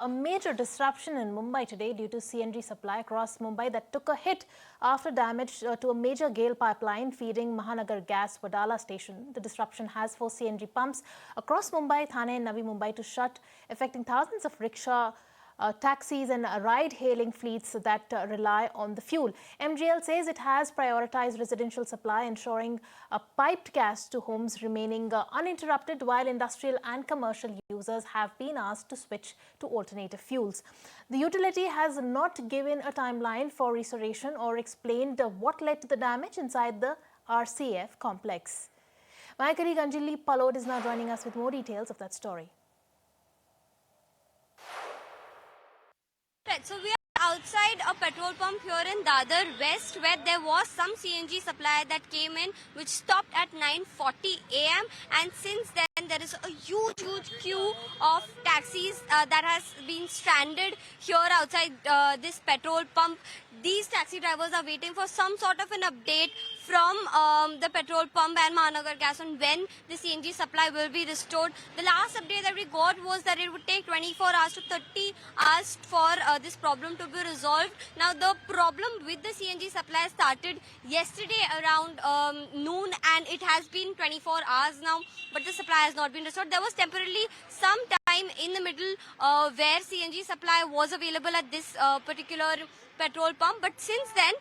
A major disruption in Mumbai today due to CNG supply across Mumbai that took a hit after damage to a major GAIL pipeline feeding Mahanagar Gas Wadala station. The disruption has forced CNG pumps across Mumbai, Thane and Navi Mumbai to shut, affecting thousands of rickshaw, taxis and ride-hailing fleets that rely on the fuel. MGL says it has prioritized residential supply, ensuring piped gas to homes remaining uninterrupted, while industrial and commercial users have been asked to switch to alternative fuels. The utility has not given a timeline for restoration or explained what led to the damage inside the RCF complex. My colleague Anjali Palod is now joining us with more details of that story. So we are outside a petrol pump here in Dadar West, where there was some CNG supply that came in which stopped at 9:40 a.m. and since then there is a huge queue of taxis that has been stranded here outside this petrol pump. These taxi drivers are waiting for some sort of an update from the petrol pump and Mahanagar Gas on when the CNG supply will be restored. The last update that we got was that it would take 24 hours to 30 hours for this problem to be resolved. Now, the problem with the CNG supply started yesterday around noon, and it has been 24 hours now, but the supply has not been restored. There was temporarily some time in the middle where CNG supply was available at this particular petrol pump, but since then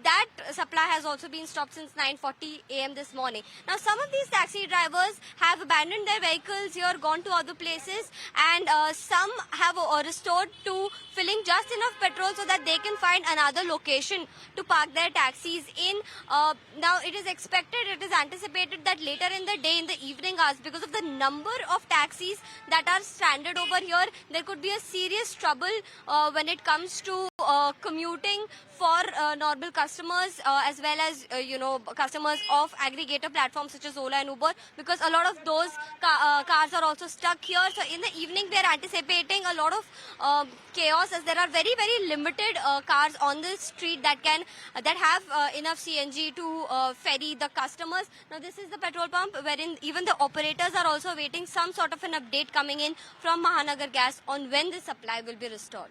that supply has also been stopped since 9:40 a.m. this morning. Now, some of these taxi drivers have abandoned their vehicles here, gone to other places, and some have restored to filling just enough petrol so that they can find another location to park their taxis in. Now, it is expected, it is anticipated that later in the day, in the evening hours, because of the number of taxis that are stranded over here, there could be a serious trouble when it comes to commuting for normal customers as well as customers of aggregator platforms such as Ola and Uber, because a lot of those cars are also stuck here. So in the evening we are anticipating a lot of chaos, as there are very limited cars on the street that have enough CNG to ferry the customers. Now, this is the petrol pump wherein even the operators are also waiting some sort of an update coming in from Mahanagar Gas on when the supply will be restored.